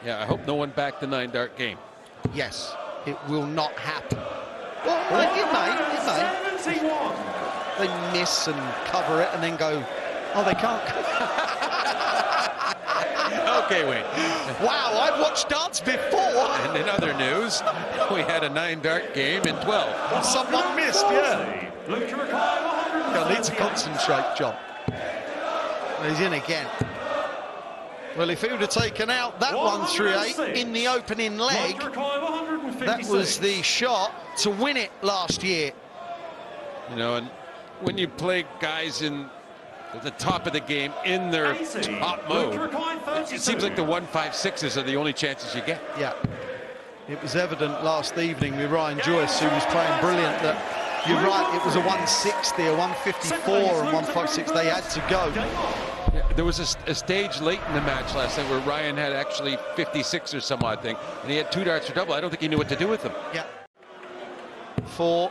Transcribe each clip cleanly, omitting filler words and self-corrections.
Yeah, I hope no one backed the 9-dart game. Yes, it will not happen. Well, it may. 71. They miss and cover it and then go, oh, they can't. Okay, Wayne. Wow, I've watched darts before. And in other news, we had a 9-dart game in 12. Someone missed, yeah. Luke to recline 138. I need to concentrate, John. He's in again. Well, if he would have taken out that 138 in the opening leg, that was the shot to win it last year. You know, and when you play guys in at the top of the game in their top mode, it seems like the 156s are the only chances you get. Yeah. It was evident last evening with Ryan Joyce, who was playing brilliant, that you're right, it was a 160, a 154 and 156. They had to go. Yeah, there was a stage late in the match last night where Ryan had actually 56 or some odd thing, and he had 2 darts for double. I don't think he knew what to do with them. Yeah. For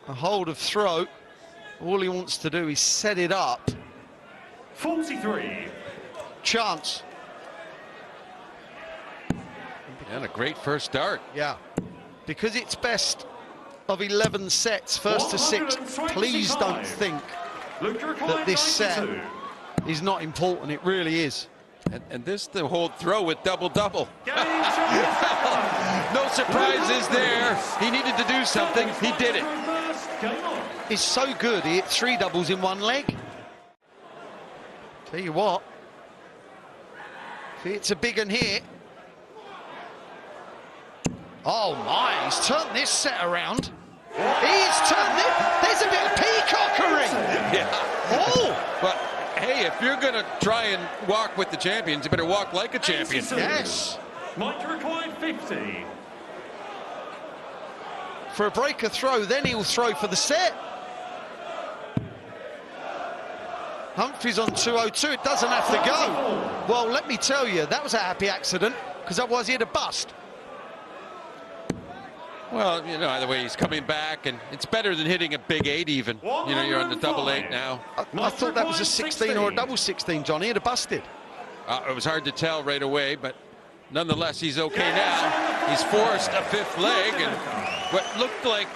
a hold of throat, all he wants to do is set it up. 43. Chance. And a great first dart. Yeah. Because it's best of 11 sets, first to 6, please don't think that this set is not important. It really is. And this the whole throw with double-double. No surprises there. He needed to do something. He did it. It's so good. He hit 3 doubles in 1 leg. Tell you what, if it's a big one hit. Oh my, he's turned this set around. He's turned it. There's a bit of peacockery. Yeah. Oh. But hey, if you're going to try and walk with the champions, you better walk like a champion. Yes. Mike required 50. For a breaker throw, then he'll throw for the set. Humphries on 202, it doesn't have to go. Well, let me tell you, that was a happy accident, because otherwise he'd have bust. Well, you know, either way, he's coming back, and it's better than hitting a big 8 even. You know, you're on the double 8 now. I thought that was a 16 or a double 16, Johnny. He'd have busted. It was hard to tell right away, but nonetheless, he's okay now. He's forced a 5th leg, and what looked like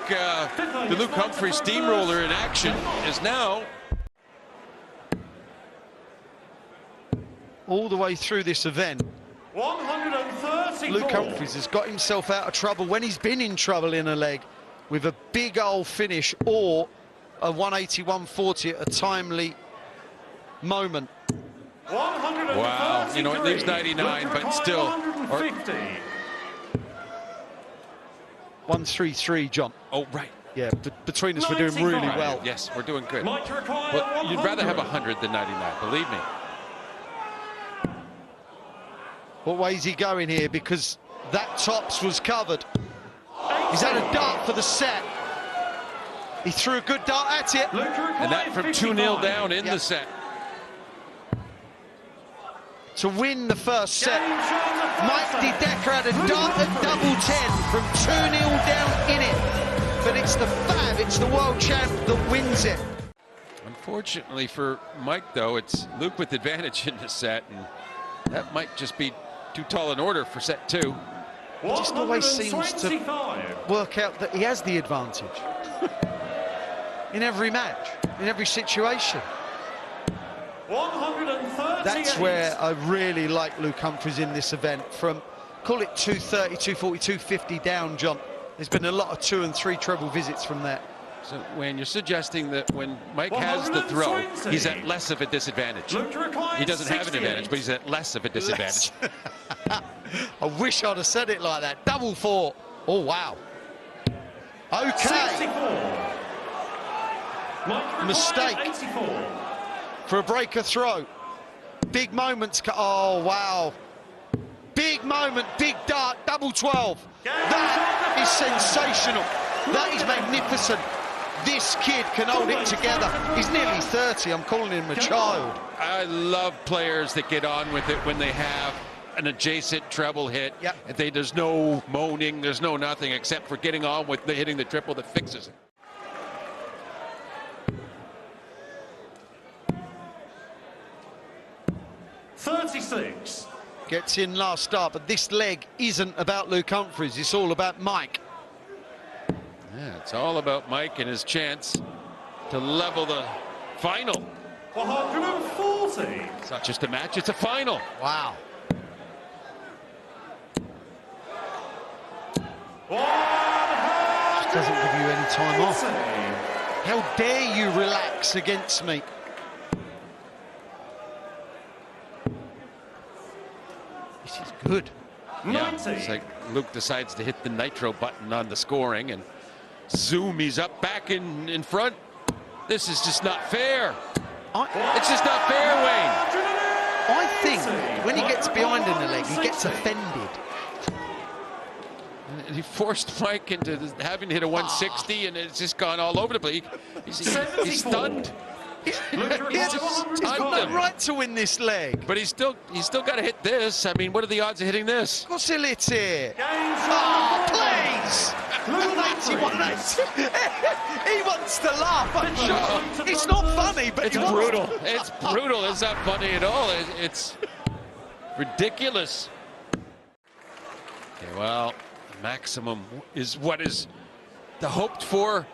the Luke Humphries steamroller in action is now all the way through this event. 134. Luke Humphries has got himself out of trouble when he's been in trouble in a leg with a big old finish or a 180, 140 at a timely moment. wow. You know, it leaves 99, but still. 133, John. Oh, right. Yeah, between us, we're doing really well. Yes, we're doing good. Well, you'd rather have 100 than 99, believe me. What way is he going here? Because that tops was covered. He's had a dart for the set. He threw a good dart at it. And that from 2-0 down in the set. To win the first set, Mike De Decker had a dart at double 10 from 2-0 down in it. But it's the Fab, it's the world champ that wins it. Unfortunately for Mike, though, it's Luke with advantage in the set, and that might just be too tall an order for set 2. It just always seems to work out that he has the advantage. In every match, in every situation. 138. That's where I really like Luke Humphries in this event. From, call it 230, 240, 250 down, John. There's been a lot of 2 and 3 treble visits from there. So, Wayne, you're suggesting that when Mike has the throw, he's at less of a disadvantage. He doesn't have an advantage, but he's at less of a disadvantage. I wish I'd have said it like that. Double 4. Oh, wow. Okay. Mistake for a breaker throw. Big moments. Oh, wow. Big moment, big dart, double 12. That is sensational. That is magnificent. This kid can hold it together. He's nearly 30. I'm calling him a child. I love players that get on with it when they have an adjacent treble hit. Yep. There's no moaning, there's no nothing except for getting on with hitting the triple that fixes it. 36. Gets in last start, but this leg isn't about Luke Humphries. It's all about Mike. Yeah, it's all about Mike and his chance to level the final. 140. It's not just a match, it's a final. Wow. Just doesn't give you any time off. How dare you relax against me? This is good. Yeah, it's like Luke decides to hit the nitro button on the scoring and zoom, he's up back in front. This is just not fair. It's just not fair, Wayne. I think when he gets behind in the leg, he gets offended. And he forced Mike into having to hit a 160, and it's just gone all over the place. He's stunned. He's got the right to win this leg. But he's still got to hit this. I mean, what are the odds of hitting this? Of course he'll hit it. Oh, please! 181. He wants to laugh. I'm sure. It's not funny, but it's brutal. It's brutal. It's not funny at all. It's ridiculous. Okay, well, maximum is what is the hoped for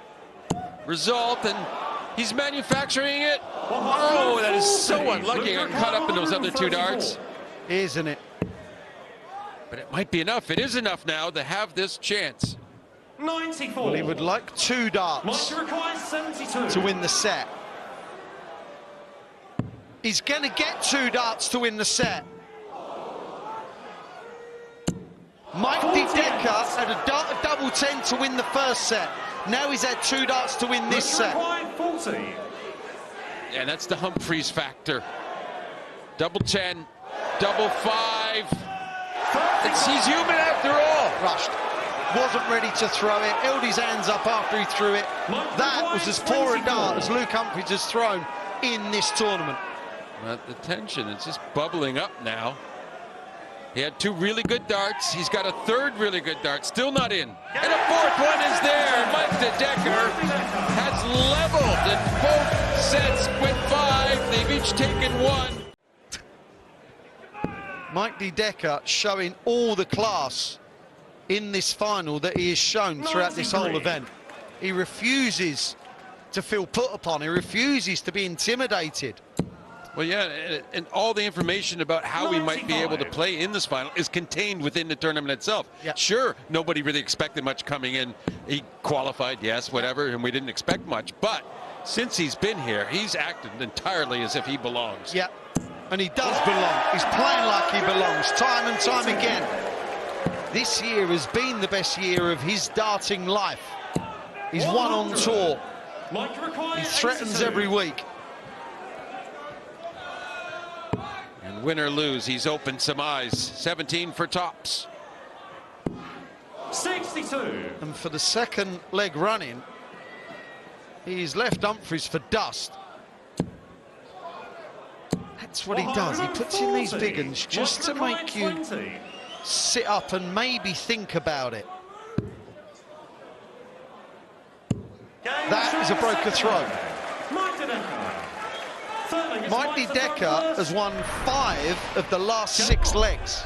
result, and he's manufacturing it. Oh, that is so unlucky. Got caught up in those other two darts. Isn't it? But it might be enough. It is enough now to have this chance. 94. Well, he would like 2 darts to win the set. He's going to get 2 darts to win the set. Mike Decker had a dart of double 10 to win the first set. Now he's had 2 darts to win this set. 40. Yeah, that's the Humphries factor. Double 10, double 5. He's human after all. Rushed. Wasn't ready to throw it. Held his hands up after he threw it. That was as poor a dart as Luke Humphries has thrown in this tournament. But the tension is just bubbling up now. He had 2 really good darts. He's got a 3rd really good dart, still not in. And a 4th one is there. Mike Decker has leveled in both sets with 5. They've each taken 1. Mike Decker showing all the class in this final that he has shown throughout this whole event. He refuses to feel put upon. He refuses to be intimidated. Well, yeah, and all the information about how we might be able to play in this final is contained within the tournament itself. Yeah. Sure, nobody really expected much coming in. He qualified, yes, whatever, and we didn't expect much. But since he's been here, he's acted entirely as if he belongs. Yeah, and he does belong. He's playing like he belongs, time and time again. This year has been the best year of his darting life. He's won on tour. He threatens every week. And win or lose, he's opened some eyes. 17 for tops. 62. And for the second leg running, he's left Humphries for dust. That's what he does. He puts in these big ones just to make you sit up and maybe think about it. That is a broken throw. Mike Decker has won 5 of the last 6 legs.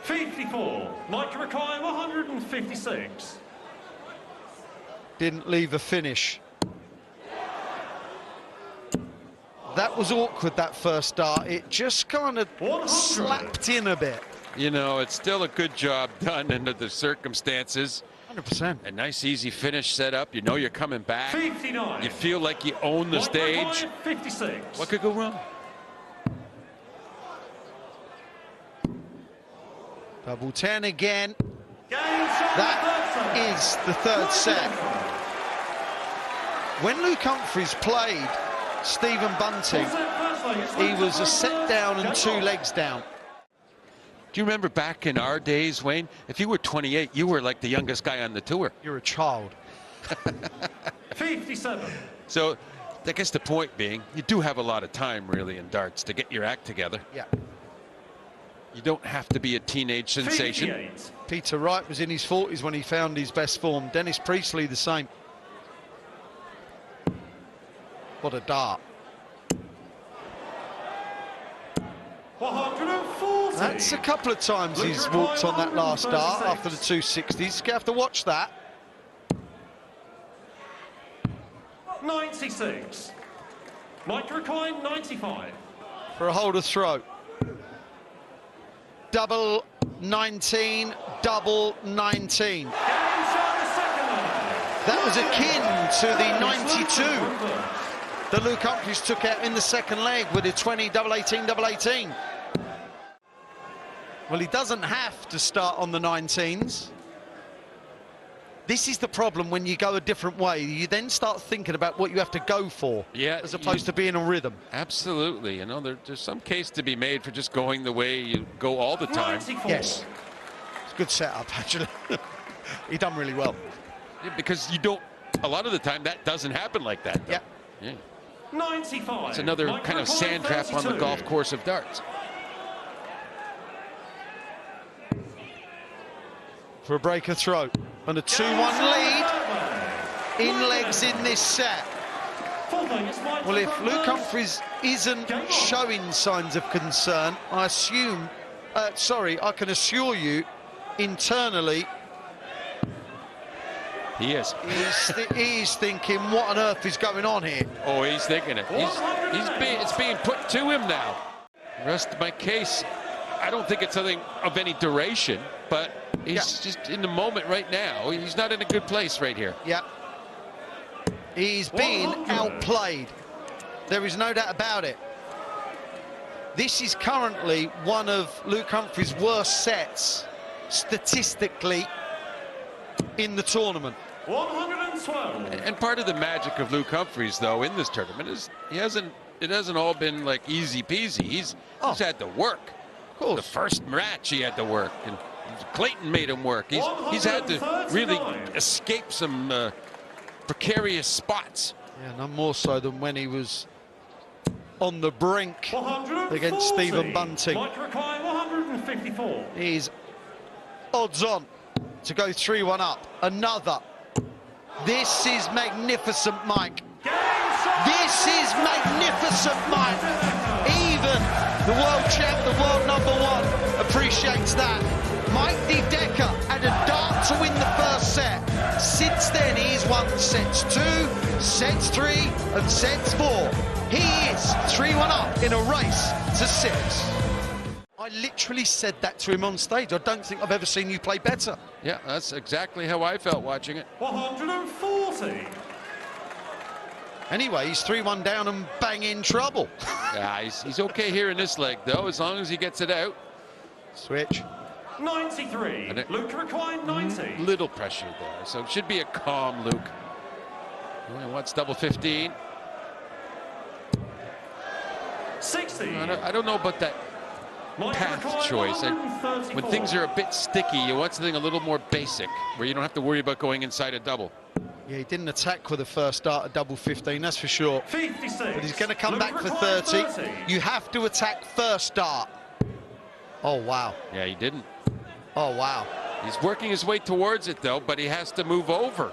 54. Mike require 156. Didn't leave a finish. That was awkward, that first dart. It just kind of slapped in a bit. You know, it's still a good job done under the circumstances. 100%. A nice, easy finish set up. You know you're coming back. 59. You feel like you own the stage. 56. What could go wrong? Double 10 again. That is the 3rd set. When Luke Humphries played Stephen Bunting, he was a set down and 2 legs down. Do you remember back in our days, Wayne? If you were 28, you were like the youngest guy on the tour. You're a child. 57. So I guess the point being, you do have a lot of time, really, in darts to get your act together. Yeah. You don't have to be a teenage sensation. 58. Peter Wright was in his 40s when he found his best form. Dennis Priestley the same. What a dart. 140. That's a couple of times he's walked on that last dart after the 260s. You have to watch that. 96. Mike Rickoy, 95. For a holder throw. Double 19, double 19. That was akin to the 92 that Luke Humphries took out in the second leg with a 20, double 18, double 18. Well, he doesn't have to start on the 19s. This is the problem when you go a different way. You then start thinking about what you have to go for, as opposed to being a rhythm. Absolutely. You know, there's some case to be made for just going the way you go all the time. 94. Yes. It's a good setup, actually. He done really well. Yeah, because you don't, a lot of the time, that doesn't happen like that, though. Yeah. 95. It's another Mike kind of Rickoy, sand trap on the 32. golf course of darts. For a breaker throw. And a 2-1 lead. In legs in this set. Well, if Luke Humphries isn't showing signs of concern, I can assure you, internally, He is. he's thinking, what on earth is going on here? Oh, he's thinking it. It's being put to him now. Rest of my case, I don't think it's something of any duration, but he's just in the moment right now. He's not in a good place right here. Yeah. He's being outplayed. There is no doubt about it. This is currently one of Luke Humphries' worst sets, statistically, in the tournament. 112. And part of the magic of Luke Humphries, though, in this tournament is it hasn't all been like easy peasy. He's had to work. Of course. The first match he had to work, and Clayton made him work. He's had to really escape some precarious spots. Yeah, none more so than when he was on the brink against Stephen Bunting. Mike Rickoy, 154. He's odds on to go 3-1 up. Another. This is magnificent, Mike. This is magnificent, Mike. Even the world champ, the world #1, appreciates that. Mike D. Decker had a dart to win the first set. Since then, he's won sets 2, sets 3, and sets 4. He is 3-1 up in a race to 6. I literally said that to him on stage. I don't think I've ever seen you play better. Yeah, that's exactly how I felt watching it. 140. Anyway, he's 3-1 down and bang in trouble. Yeah, he's okay here in this leg, though, as long as he gets it out. Switch. 93. Luke Rickoy, 90. Little pressure there, so it should be a calm Luke. What's double 15? 60. I don't know about that path choice. When things are a bit sticky, you want something a little more basic, where you don't have to worry about going inside a double. Yeah, he didn't attack with the first dart at double 15, that's for sure. 56. But he's going to come Luke back for Rickoy, 30. You have to attack first dart. Oh, wow. Yeah, he didn't. Oh, wow. He's working his way towards it, though, but he has to move over.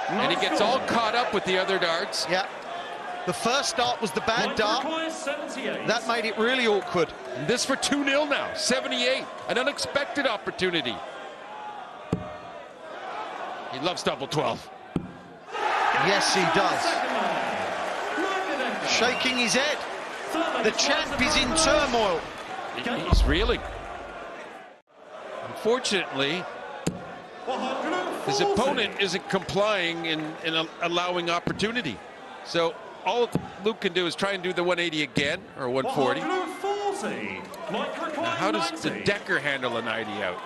And he gets all caught up with the other darts. Yeah. The first dart was the bad dart. That made it really awkward. And this for 2-0 now, 78. An unexpected opportunity. He loves double 12. Yes, he does. Shaking his head. The champ is in turmoil. He's reeling. Unfortunately, his opponent isn't complying in allowing opportunity. So all Luke can do is try and do the 180 again, or 140. Now, how does the Decker handle a 90 out?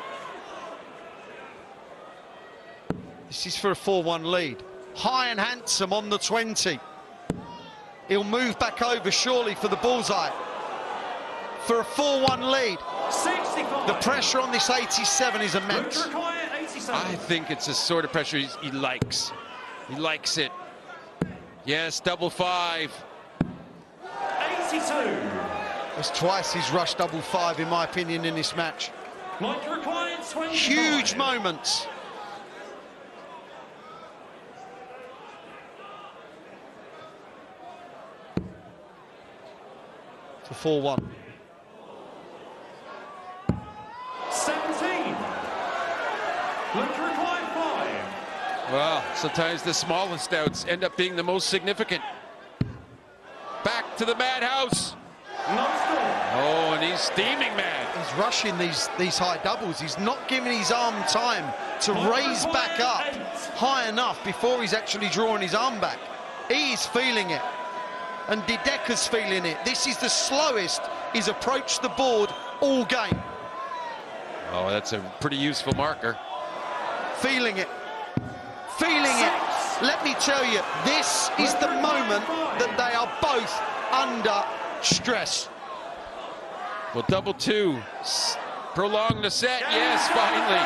This is for a 4-1 lead. High and handsome on the 20. He'll move back over surely for the bullseye. For a 4-1 lead. 65. The pressure on this 87 is immense. I think it's the sort of pressure he likes. He likes it. Yes, double 5. 82. That's twice he's rushed double 5, in my opinion, in this match. Huge moments. For 4-1. Well, sometimes the smallest outs end up being the most significant. Back to the madhouse. Oh, and he's steaming mad. He's rushing these high doubles. He's not giving his arm time to raise back up high enough before he's actually drawing his arm back. He's feeling it, and Dideka's feeling it. This is the slowest he's approached the board all game. Oh, that's a pretty useful marker. Feeling it. Feeling it. Let me tell you, this is the moment that they are both under stress. Well, double two. Prolong the set. Yes, finally.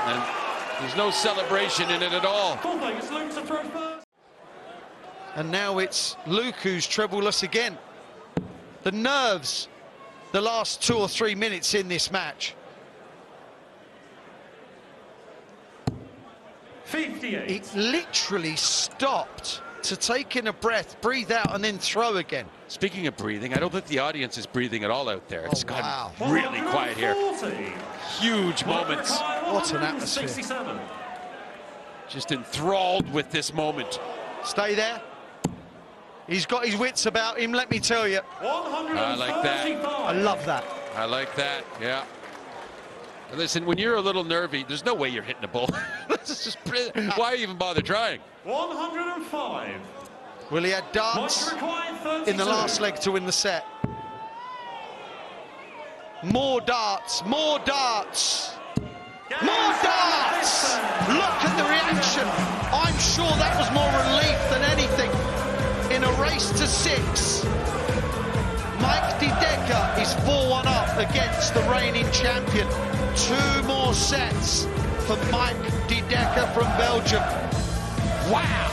And there's no celebration in it at all. And now it's Luke who's troubleless again. The nerves the last 2 or 3 minutes in this match. 58. It literally stopped to take in a breath, breathe out, and then throw again. Speaking of breathing, I don't think the audience is breathing at all out there. It's wow. gotten really quiet here. Huge moments. What an atmosphere. 67. Just enthralled with this moment. Stay there. He's got his wits about him, let me tell you. I like that. I love that. I like that, yeah. Listen, when you're a little nervy, there's no way you're hitting a ball. Why even bother trying? 105. Well, he had darts in the last leg to win the set. More darts, more darts, more darts! Look at the reaction. I'm sure that was more relief than anything. In a race to 6, Mike Dideka is 4-1 up against the reigning champion. 2 more sets for Mike Dideka from Belgium. Wow!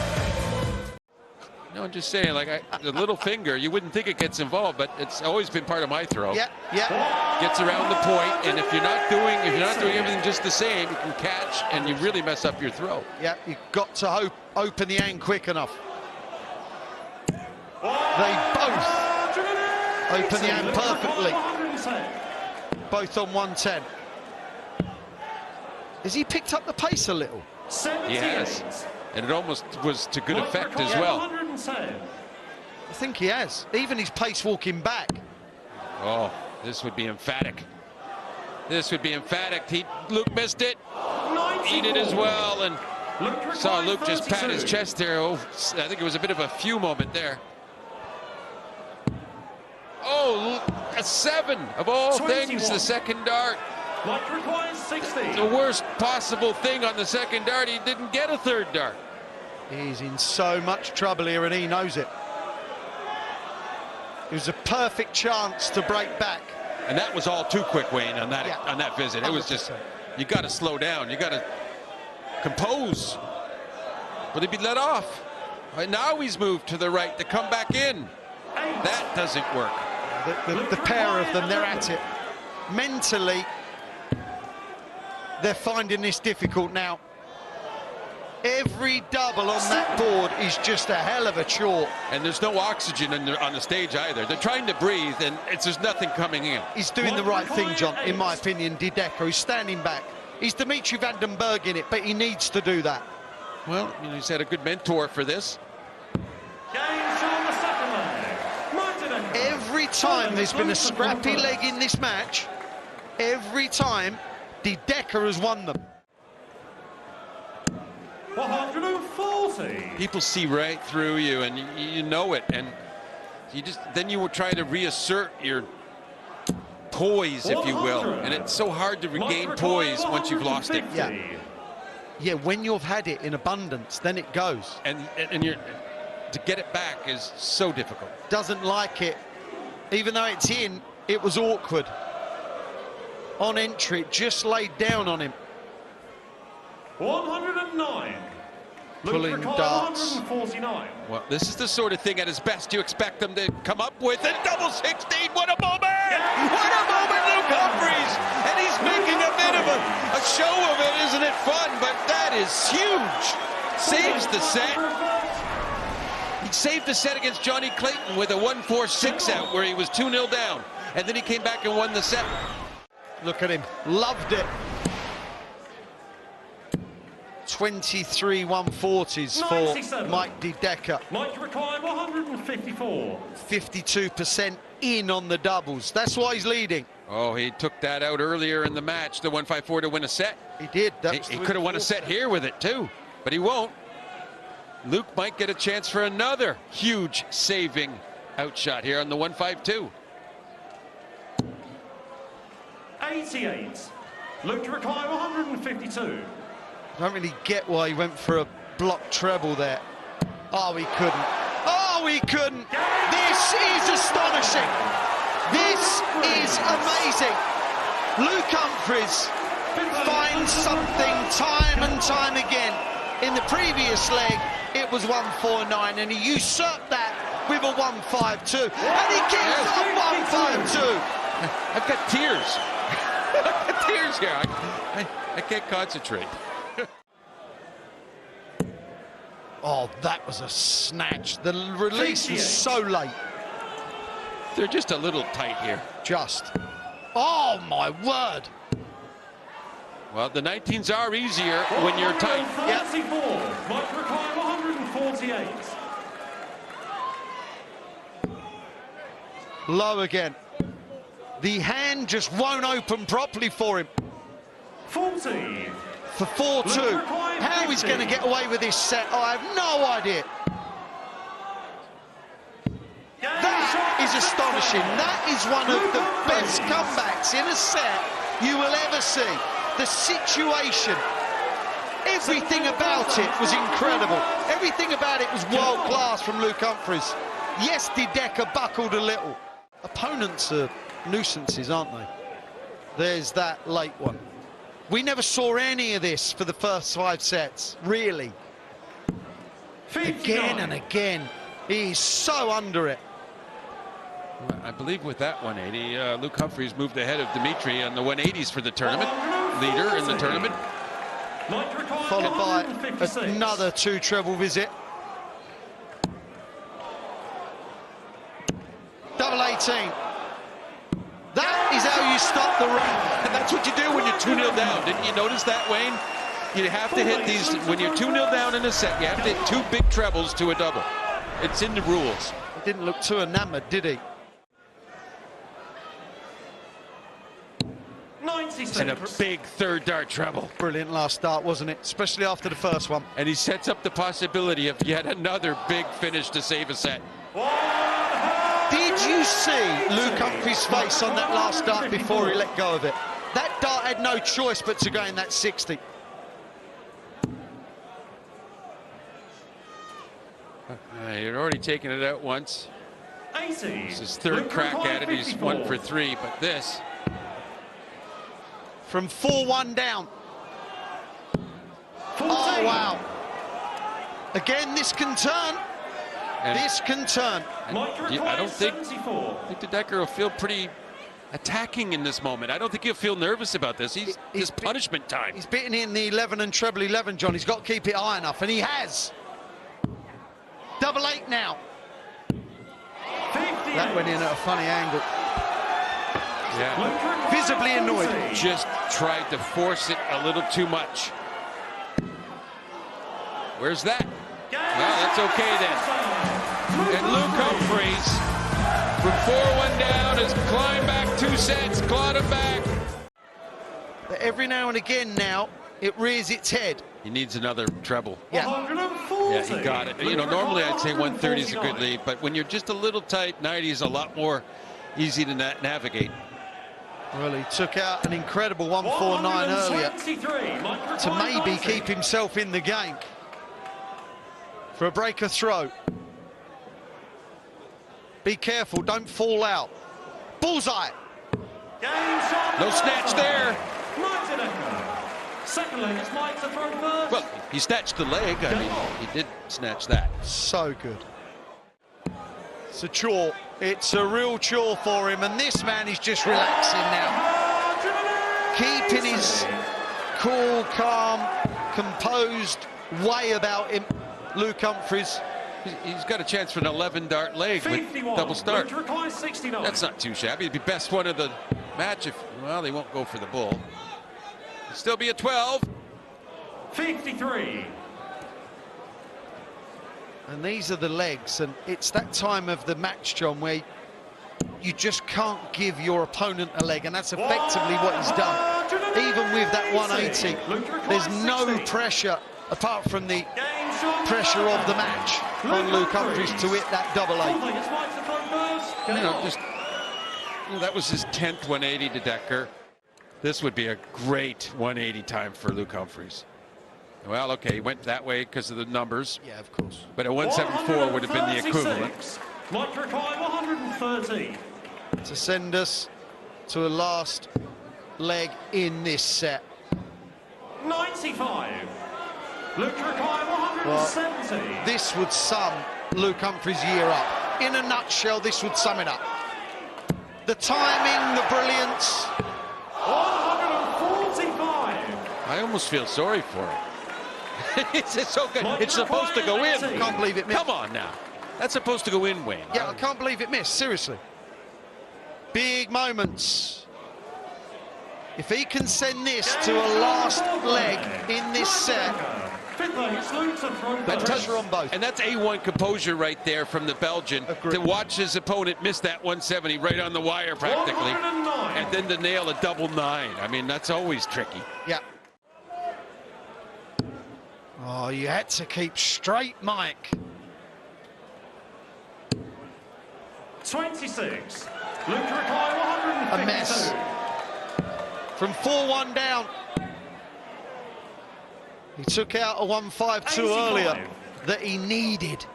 No, I'm just saying, like, the little finger, you wouldn't think it gets involved, but it's always been part of my throw. Yeah, yeah. Gets around the point, and if you're not doing everything just the same, you can catch, and you really mess up your throw. Yeah, you've got to open the end quick enough. They both open the end perfectly. Both on 110. Has he picked up the pace a little? Yes, and it almost was to good effect as well. I think he has. Even his pace walking back. Oh, this would be emphatic. This would be emphatic. Luke missed it. He did as well, and saw Luke just pat his chest there. Oh, I think it was a bit of a few moment there. Oh, a 7 of all things, the second dart. The worst possible thing on the second dart, he didn't get a third dart. He's in so much trouble here, and he knows it. It was a perfect chance to break back. And that was all too quick, Wayne, on that visit. 100%. It was just, you got to slow down. You got to compose. Will he be let off? Right, now he's moved to the right to come back in. That doesn't work. The pair of them, they're at it. Mentally, they're finding this difficult now. Every double on that board is just a hell of a chore. And there's no oxygen on the stage either. They're trying to breathe, and there's nothing coming in. He's doing the right thing, John, in my opinion, Dideka. He's standing back. He's Dimitri van den Berg in it, but he needs to do that. Well, he's had a good mentor for this. Every time there's been a scrappy leg in this match, every time Dideka has won them. 140. People see right through you, and you know it, and then you will try to reassert your poise, if you will, and it's so hard to regain poise once you've lost it. Yeah, when you've had it in abundance, then it goes. And to get it back is so difficult. Doesn't like it. Even though it's in, it was awkward. On entry, it just laid down on him. 109. Pulling darts. 149. Well, this is the sort of thing at his best you expect them to come up with. And double 16, what a moment! What a moment, Luke Humphries! And he's making a bit of a show of it, isn't it fun? But that is huge. Saves the set. He saved the set against Johnny Clayton with a 1-4-6 out where he was 2-0 down. And then he came back and won the set. Look at him. Loved it. 23 140s for 97. Mike De Decker. Mike required 154. 52% in on the doubles. That's why he's leading. Oh, he took that out earlier in the match, the 154 to win a set. He did. He could have won a set here with it too, but he won't. Luke might get a chance for another huge saving outshot here on the 152. 88. Luke required 152. I don't really get why he went for a block treble there. Oh, he couldn't. Oh, he couldn't. This is astonishing. This is amazing. Luke Humphries finds something time and time again. In the previous leg, it was 149, and he usurped that with a 152. And he keeps on 152. I've got tears. I've got tears here. I can't concentrate. Oh, that was a snatch. The release was so late. They're just a little tight here. Just. Oh, my word. Well, the 19s are easier when you're tight. 134. Mike required 148. Low again. The hand just won't open properly for him. 40. For 4-2. How he's going to get away with this set, I have no idea. That is astonishing. That is one of the best comebacks in a set you will ever see. The situation, everything about it was incredible. Everything about it was world class from Luke Humphries. Yes, De Decker buckled a little. Opponents are nuisances, aren't they? There's that late one. We never saw any of this for the first 5 sets, really. 59. Again and again. He's so under it. I believe with that 180, Luke Humphries moved ahead of Dimitri on the 180s for the tournament. Leader in the tournament. Followed by another 2 treble visit. Double 18. That is how you stop the run. And that's what you do when you're 2-0 down. Didn't you notice that, Wayne? You have to hit these, when you're 2-0 down in a set, you have to hit 2 big trebles to a double. It's in the rules. He didn't look too enamored, did he? 96. And a big third dart treble. Brilliant last start, wasn't it? Especially after the first one. And he sets up the possibility of yet another big finish to save a set. Did you see Luke Humphries' face on that last dart before he let go of it? That dart had no choice but to go in that 60. He'd already taken it out once. 80. It's his third crack at it. He's 1 for 3, but this. From 4-1 down. 14. Oh, wow. Again, this can turn. And This can turn. I don't think De Decker will feel pretty attacking in this moment. I don't think he'll feel nervous about this. He's punishment time. He's beaten in the 11 and treble 11, John. He's got to keep it high enough, and he has. Double 8 now. 58. That went in at a funny angle. Yeah. Visibly annoyed. Just tried to force it a little too much. Where's that? Well, that's okay then. And Luke Humphries, from 4-1 down, has climbed back 2 sets, clawed him back. But every now and again now, it rears its head. He needs another treble. Yeah. 140. Yeah, he got it. You know, normally I'd say 130 is a good lead, but when you're just a little tight, 90 is a lot more easy to navigate. Well, he took out an incredible 149 earlier to maybe keep himself in the game. For a breaker throw. Be careful, don't fall out. Bullseye. No snatch there. Second leg is Mike to throw first. Well, he snatched the leg. I mean, he did snatch that. So good. It's a chore. It's a real chore for him, and this man is just relaxing now. Keeping his cool, calm, composed way about him. Luke Humphries. He's got a chance for an 11-dart leg with double start. Requires 69. That's not too shabby. It'd be best one of the match if, well, they won't go for the bull. It'll still be a 12. 53. And these are the legs, and it's that time of the match, John, where you just can't give your opponent a leg, and that's effectively what he's done. Even with that 180, there's no pressure apart from the pressure of the match on Luke Humphries to hit that double eight. You know, just that was his 10th 180 to Decker. This would be a great 180 time for Luke Humphries. Well, okay, he went that way because of the numbers. Yeah, of course. But a 174 would have been the equivalent. Mike Rekai, 130. To send us to the last leg in this set. 95. Luke Rekai, 170. Well, this would sum Luke Humphries' year up. In a nutshell, this would sum it up. The timing, the brilliance. 145. I almost feel sorry for him. It's so good. It's supposed to go in. I can't believe it missed. Come on now. That's supposed to go in, Wayne. Yeah, I can't believe it missed, seriously. Big moments. If he can send this to a last leg in this set, That's pressure on both. And that's A1 composure right there from the Belgian. Agreed. To watch his opponent miss that 170 right on the wire practically. 109. And then to nail a double 9. I mean, that's always tricky. Yeah. Oh, you had to keep straight, Mike. 26. Luke Rekai, 152. A mess. From 4-1 down. He took out a 152 earlier that he needed.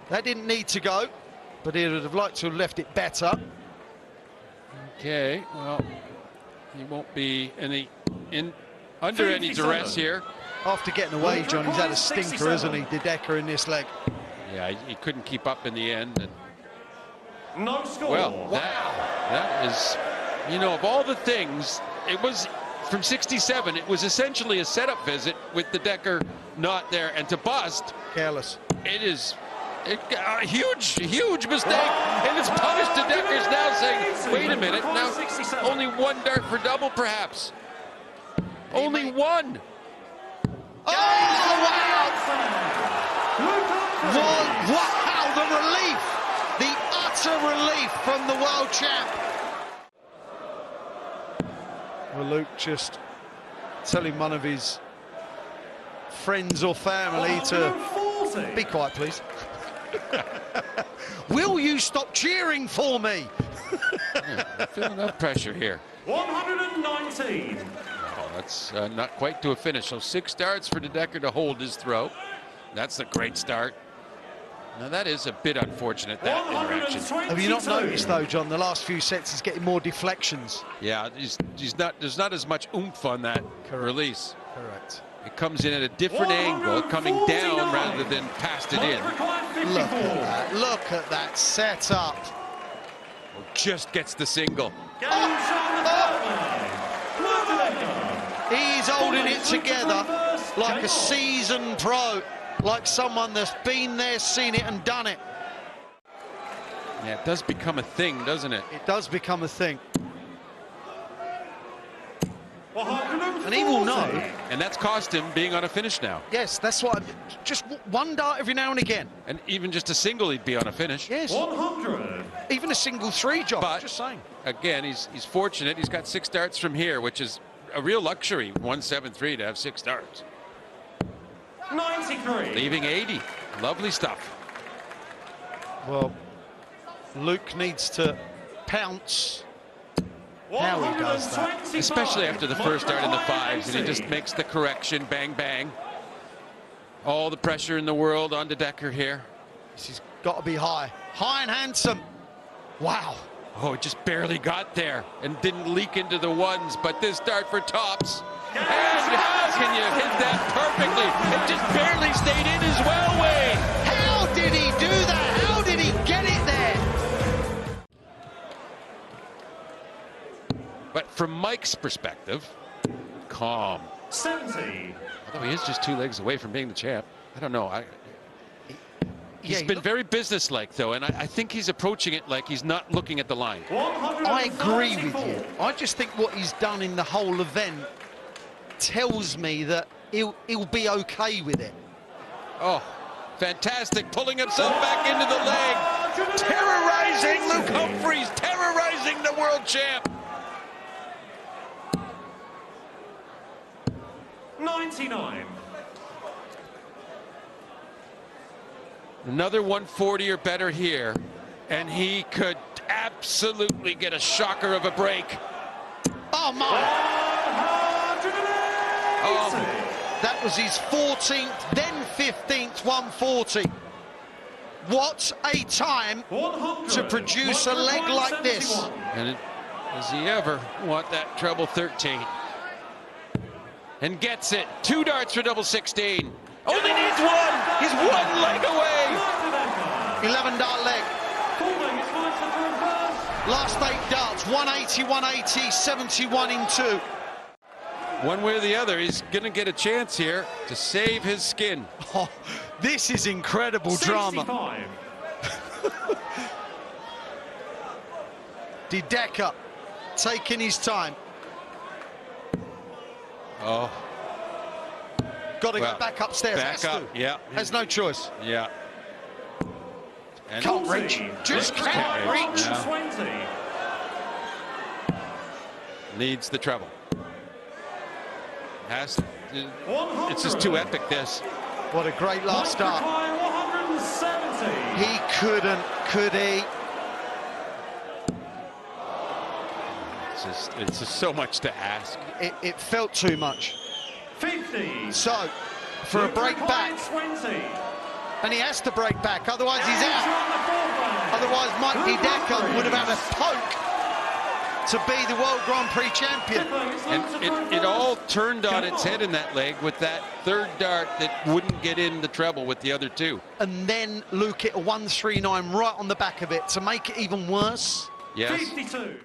That didn't need to go, but he would have liked to have left it better. Okay, well, he won't be under any duress here. After getting away, John, he's had a stinker, hasn't he, De Decker, in this leg? Yeah, he couldn't keep up in the end. And No score. well, that is, you know, of all the things, it was from 67, it was essentially a setup visit with the Decker not there, and to bust, Careless. it is a huge mistake, and it's punished. De Decker's now saying, wait a minute, now only one dart for double, perhaps. Only one. Oh, wow! Wow, the relief! The utter relief from the world champ. Well, Luke just telling one of his friends or family to be quiet, please. Will you stop cheering for me? Yeah, feeling no pressure here. 119. Oh, that's not quite to a finish. So 6 darts for De Decker to hold his throw. That's a great start. Now that is a bit unfortunate, that interaction. Have you not noticed, though, John, the last few sets he's getting more deflections? Yeah, there's not as much oomph on that release. Correct. It comes in at a different angle, coming down rather than past it in. Look at that. Look at that setup. Just gets the single. He's holding it together like a seasoned pro, like someone that's been there, seen it and done it. Yeah, it does become a thing, doesn't it? It does become a thing. And he will know. And that's cost him being on a finish now. Yes, that's what. Just one dart every now and again. And even just a single, he'd be on a finish. Yes. 100. Even a single 3, John. But Just saying. Again, he's fortunate. He's got 6 darts from here, which is a real luxury. 173 to have 6 darts. 93. Leaving 80. Lovely stuff. Well, Luke needs to pounce. Now he does that. Especially after the first dart in the 5s, and he just makes the correction, bang, bang. All the pressure in the world on De Decker here. This has got to be high. High and handsome. Wow. Oh, it just barely got there and didn't leak into the 1s, but this dart for tops. And how can you hit that perfectly? It just barely stayed in as well, Wayne. How did he do that? How did he get it there? But from Mike's perspective, calm. 70. Although he is just 2 legs away from being the champ. I don't know. He's been very businesslike, though, and I think he's approaching it like he's not looking at the line. I agree with you. I just think what he's done in the whole event tells me that he'll be okay with it. Oh, fantastic, pulling himself back into the leg. Terrorizing Luke Humphries, terrorizing the world champ. 99. Another 140 or better here, and he could absolutely get a shocker of a break. Oh, my. 180. That was his 14th, then 15th 140. What a time 100. to produce a leg like this. And does he ever want that treble 13? And gets it. 2 darts for double 16. Only needs one. He's 1 leg away. 11-dart leg. Last 8 darts, 180, 180, 71 in 2. One way or the other, he's going to get a chance here to save his skin. Oh, this is incredible drama. 65. Dedecker taking his time. Oh, Got to well, go back upstairs. back has up, to. yeah. Has no choice. Yeah. And Can't reach. Just can't reach. Yeah. 20. Needs the treble. Has. It's just 100. too epic, this. What a great last start. 170. He couldn't, could he? It's just so much to ask. It felt too much. 50. So, for a break back, 20. and he has to break back, otherwise he's out. Otherwise, Mike Dedecker would have had a poke to be the World Grand Prix champion. And it all turned on its head in that leg with that 3rd dart that wouldn't get in the treble with the other 2. And then Luke hit a 139 right on the back of it to make it even worse. Yes. 52.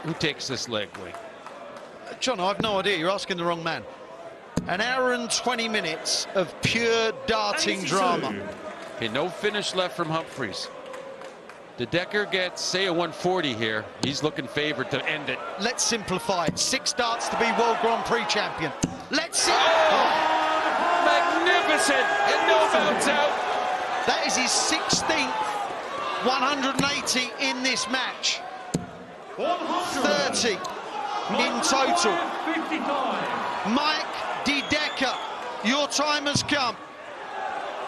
Who takes this leg, Wayne? John, I have no idea. You're asking the wrong man. An hour and 20 minutes of pure darting 82. drama. Okay, no finish left from Humphries. Dedecker gets, say, a 140 here. He's looking favored to end it. Let's simplify it. 6 darts to be World Grand Prix champion. Let's see. Magnificent! And no bounce out. That is his 16th 180 in this match. 30 in total. 55. Mike Dedecker, your time has come.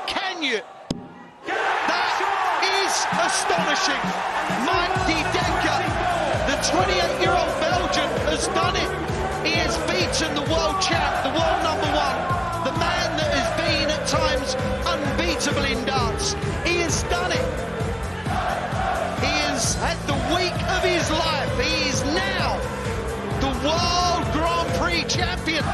Can you? That is astonishing. Mike Dedecker, the 28-year-old Belgian, has done it. He has beaten the world champ, the world #1, the man that has been at times unbeatable in darts. He has done it. He has had the week of his life. He is now the World Grand Prix champion.